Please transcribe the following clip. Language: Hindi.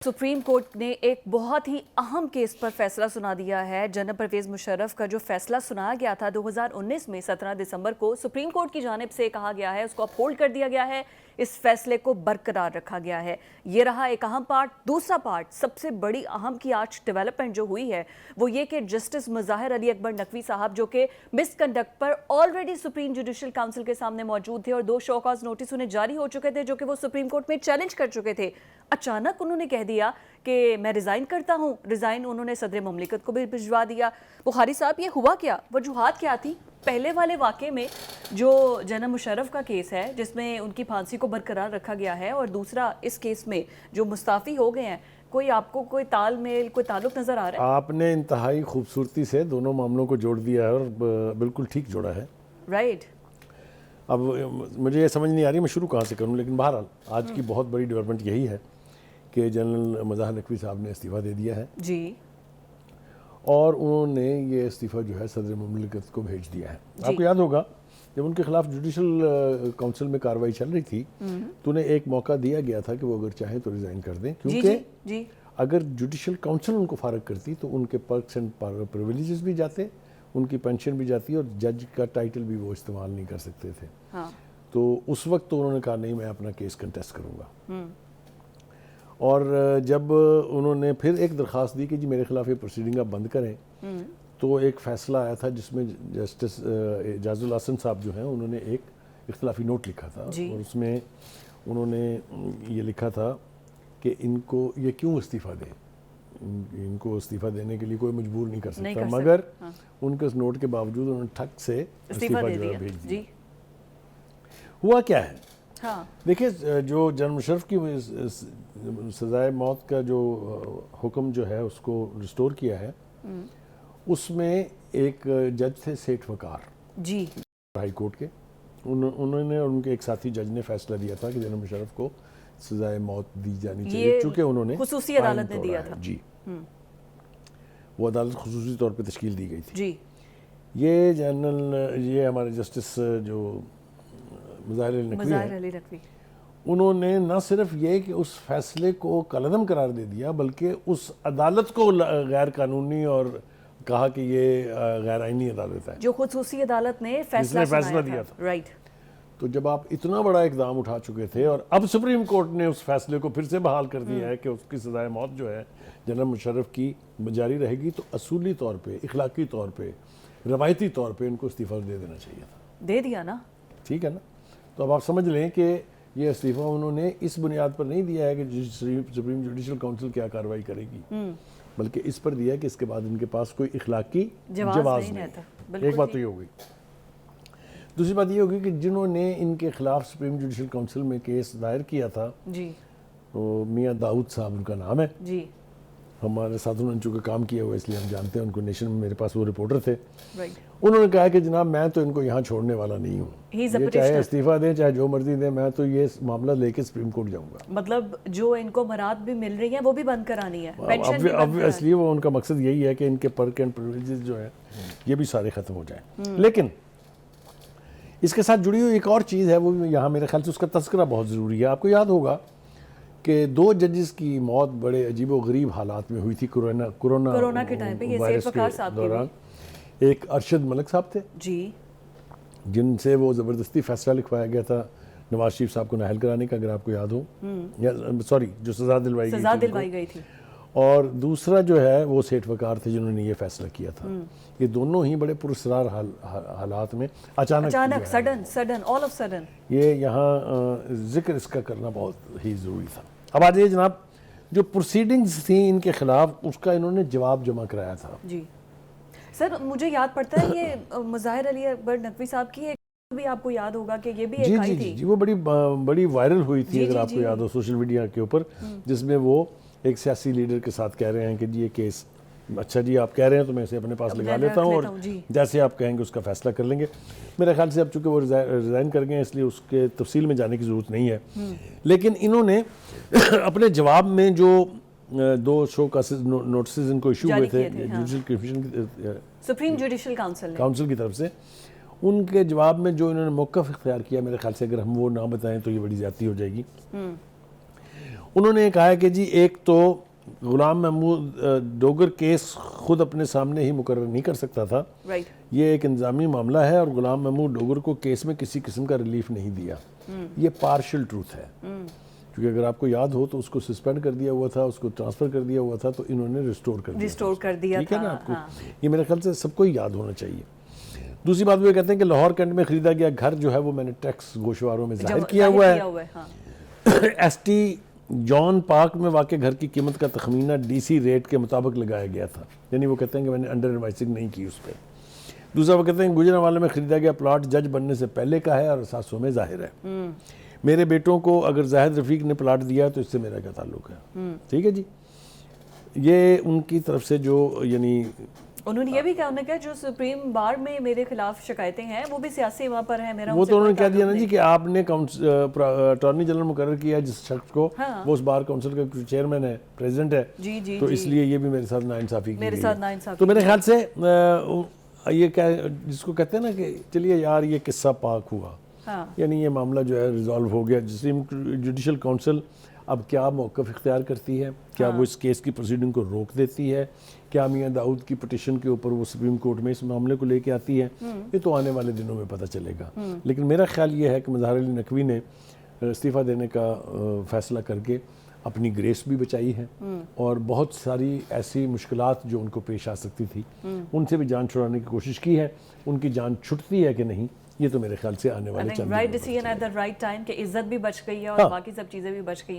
सुप्रीम कोर्ट ने एक बहुत ही अहम केस पर फैसला सुना दिया है। जनरल परवेज मुशर्रफ का जो फैसला सुनाया गया था 2019 में 17 दिसंबर को सुप्रीम कोर्ट की जानिब से कहा गया है, उसको अपहोल्ड कर दिया गया है, इस फैसले को बरकरार रखा गया है। ये रहा एक अहम पार्ट। दूसरा पार्ट, सबसे बड़ी अहम की आज डेवलपमेंट जो हुई है वो ये कि जस्टिस मुज़ाहिर अली अकबर नकवी साहब जो कि मिसकंडक्ट पर ऑलरेडी सुप्रीम जुडिशल काउंसिल के सामने मौजूद थे और 2 शो कॉज नोटिस उन्हें जारी हो चुके थे जो कि वो सुप्रीम कोर्ट में चैलेंज कर चुके थे। अचानक उन्होंने कह दिया कि मैं रिज़ाइन करता हूं। रिज़ाइन उन्होंने सदर मुमलिकत को भी भिजवा दिया। बुखारी साहब, ये हुआ क्या? वजूहात क्या थी? पहले वाले वाक़े में जो जनरल मुशर्रफ का केस है जिसमें उनकी फांसी को बरकरार रखा गया है, और दूसरा इस केस में जो मुस्ताफ़ी हो गए हैं, कोई आपको कोई तालमेल, कोई ताल्लुक नज़र आ रहा है? आपने इंतहाई खूबसूरती से दोनों मामलों को जोड़ दिया है और बिल्कुल ठीक जोड़ा है। राइट। अब मुझे ये समझ नहीं आ रही मैं शुरू कहाँ से करूँ, लेकिन बहरहाल आज की बहुत बड़ी डेवलपमेंट यही है कि जनरल मुज़ाहिर नकवी साहब ने इस्तीफ़ा दे दिया है जी, और उन्होंने ये इस्तीफ़ा जो है सदर मुमलिकत को भेज दिया है। आपको याद होगा जब उनके खिलाफ जुडिशल काउंसिल में कार्रवाई चल रही थी तो उन्हें एक मौका दिया गया था कि वो अगर चाहें तो रिज़ाइन कर दें, क्योंकि अगर जुडिशल काउंसिल उनको फारग करती तो उनके पर्क्स एंड प्रिविलेजेस भी जाते, उनकी पेंशन भी जाती और जज का टाइटल भी वो इस्तेमाल नहीं कर सकते थे। हाँ। तो उस वक्त तो उन्होंने कहा नहीं, मैं अपना केस कंटेस्ट करूँगा। और जब उन्होंने फिर एक दरख्वास्त दी कि जी मेरे खिलाफ ये प्रोसीडिंग आप बंद करें, तो एक फ़ैसला आया था जिसमें जस्टिस एजाजुल हसन साहब जो हैं उन्होंने एक इख्तलाफी नोट लिखा था और उसमें उन्होंने ये लिखा था कि इनको ये क्यों इस्तीफ़ा दें, इनको इस्तीफ़ा देने के लिए कोई मजबूर नहीं कर सकता, मगर हाँ। उनके उस नोट के बावजूद उन्होंने ठग से इस्तीफ़ा जो है भेज दिया। हुआ क्या है? हाँ। देखिए, जो जनरल मुशर्रफ की सजाए मौत का जो हुक्म जो है उसको रिस्टोर किया है, उसमें एक जज थे सेठ वकार जी, हाई कोर्ट के। उन्होंने और उनके एक साथी जज ने फैसला दिया था कि जनरल मुशर्रफ को सजाए मौत दी जानी चाहिए, क्योंकि उन्होंने खुसूसी अदालत ने दिया था जी। वो अदालत खुसूसी तौर पे तश्कील दी गई थी जी। ये हमारे जस्टिस जो मुज़ाहिर अली नकवी, उन्होंने न सिर्फ ये कि उस फैसले को कलअदम करार दे दिया, बल्कि उस अदालत को गैर कानूनी और कहा कि ये गैर आईनी अदालत है जो खुसूसी अदालत ने फैसला दिया था। राइट। तो जब आप इतना बड़ा इकदाम उठा चुके थे और अब सुप्रीम कोर्ट ने उस फैसले को फिर से बहाल कर दिया है कि उसकी सजाए मौत जो है जनरल मुशर्रफ की जारी रहेगी, तो असूली तौर पे, इखलाकी तौर पे, रवायती तौर पे इनको इस्तीफ़ा दे देना चाहिए था। दे दिया ना, ठीक है ना। तो अब आप समझ लें कि ये इस्तीफ़ा उन्होंने इस बुनियाद पर नहीं दिया है कि सुप्रीम जुडिशल काउंसिल क्या कार्रवाई करेगी, बल्कि इस पर दिया है कि इसके बाद इनके पास कोई इखलाकी जवाब नहीं। एक बात तो ये हो गई। दूसरी बात ये होगी कि जिन्होंने इनके खिलाफ सुप्रीम जुडिशल काउंसिल में केस दायर किया था जी, तो मियाँ दाऊद साहब उनका नाम है जी, हमारे साथ उन्होंने चूँकि काम किया हुआ इसलिए हम जानते हैं उनको। नेशन में मेरे पास वो रिपोर्टर थे। उन्होंने कहा कि जनाब मैं तो इनको यहाँ छोड़ने वाला नहीं हूँ, ये चाहे इस्तीफा दें चाहे जो मर्जी दें, मैं तो ये मामला लेके सुप्रीम कोर्ट जाऊँगा। मतलब जो इनको मराद भी मिल रही है वो भी बंद करानी है, ऑब्वियसली वो उनका मकसद यही है कि इनके पर्क एंड प्रिविलेजेस जो है ये भी सारे ख़त्म हो जाए। लेकिन इसके साथ जुड़ी हुई एक और चीज़ है, वो यहाँ मेरे ख्याल से उसका तस्करा बहुत ज़रूरी है। आपको याद होगा कि 2 जजेस की मौत बड़े अजीब गरीब हालात में हुई थी कोरोना के टाइम पे, ये वायरस के दौरान। एक अरशद मलिक साहब थे जी, जिनसे वो ज़बरदस्ती फैसला लिखवाया गया था नवाज शरीफ साहब को नाहल कराने का, अगर आपको याद हो, या सॉरी जो सज़ा दिलवाई गई थी। और दूसरा जो है वो सेठ वकार थे जिन्होंने ये फैसला किया था। ये दोनों ही बड़े पुरस्कार हालात में अचानक सडन ऑल ऑफ सडन ये यहाँ जिक्र इसका करना बहुत ही ज़रूरी था। अब आज ये जनाब जो प्रोसीडिंग्स थी इनके खिलाफ, उसका इन्होंने जवाब जमा कराया था जी। सर मुझे याद पड़ता है ये मुज़ाहिर अली अकबर नकवी साहब की एक भी आपको याद होगा कि ये भी एक आई थी जी, वो बड़ी वायरल हुई थी, अगर आपको याद हो, सोशल मीडिया के ऊपर, जिसमें वो एक सियासी लीडर के साथ कह रहे हैं कि जी ये केस अच्छा जी आप कह रहे हैं तो मैं इसे अपने पास लगा लेता हूँ और जैसे आप कहेंगे उसका फैसला कर लेंगे। मेरे ख्याल से अब चूँकि वो रिज़ाइन कर गए इसलिए उसके तफसील में जाने की ज़रूरत नहीं है। लेकिन इन्होंने अपने जवाब में जो 2 शो का नोटिस इनको इशू हुए थे सुप्रीम जुडिशल काउंसिल की तरफ से, उनके जवाब में जो इन्होंने मौक़िफ़ इख्तियार किया, मेरे ख्याल से अगर हम वो ना बताएं तो ये बड़ी ज़्यादती हो जाएगी। उन्होंने कहा है कि जी एक तो गुलाम महमूद डोगर केस खुद अपने सामने ही मुकर्रर नहीं कर सकता था, राइट, ये एक इंतजामी मामला है और गुलाम महमूद डोगर को केस में किसी किस्म का रिलीफ नहीं दिया। ये पार्शियल ट्रूथ है, क्योंकि अगर आपको याद हो तो उसको सस्पेंड कर दिया हुआ था, उसको ट्रांसफ़र कर दिया हुआ था, तो इन्होंने रिस्टोर कर दिया, ठीक है ना आपको। ये मेरे ख्याल से सबको ही याद होना चाहिए। दूसरी बात वो कहते हैं कि लाहौर कैंट में ख़रीदा गया घर जो है वो मैंने टैक्स गोशवारों में जाहिर किया हुआ है। एसटी जॉन पार्क में वाक़ घर की कीमत का तखमीना डीसी रेट के मुताबिक लगाया गया था, यानी वो कहते हैं कि मैंने अंडर इनवाइसिंग नहीं की उस पर। दूसरा वो कहते हैं गुजरांवाला में ख़रीदा गया प्लाट जज बनने से पहले का है और असासों में जाहिर है। मेरे बेटों को अगर जाहिद रफ़ीक ने प्लाट दिया तो इससे मेरा क्या ताल्लुक है, ठीक है जी। ये उनकी तरफ से जो यानी उन्होंने ये भी कहा, उन्होंने कहा जो सुप्रीम बार में मेरे खिलाफ शिकायतें हैं वो भी सियासी वहाँ पर है मेरा, वो तो उन्होंने कह दिया ना जी कि आपने अटॉर्नी जनरल मुकर्रर किया जिस शख्स को, हाँ। वो उस बार काउंसिल का चेयरमैन है, प्रेसिडेंट है, जी जी, तो जी। इसलिए ये भी मेरे साथ नाइंसाफ़ी की मेरे गई साथ है। नाइंसाफ़ी तो मेरे ख्याल से ये क्या जिसको कहते हैं ना कि चलिए यार ये किस्सा पाक हुआ, हाँ। यानी ये मामला जो है रिजॉल्व हो गया। जुडिशल काउंसिल अब क्या मौक़िफ़ इख्तियार करती है, क्या वो इस केस की प्रोसीडिंग को रोक देती है, क्या मियां दाऊद की पटिशन के ऊपर वो सुप्रीम कोर्ट में इस मामले को लेके आती है, ये तो आने वाले दिनों में पता चलेगा। लेकिन मेरा ख्याल ये है कि मज़हर अली नकवी ने इस्तीफ़ा देने का फ़ैसला करके अपनी ग्रेस भी बचाई है और बहुत सारी ऐसी मुश्किलात जो उनको पेश आ सकती थी उनसे भी जान छुड़ाने की कोशिश की है। उनकी जान छुटती है कि नहीं, ये तो मेरे ख्याल से आने वाले right decision at the right time, कि इज्जत भी बच गई है और बाकी सब चीज़ें भी बच गई हैं।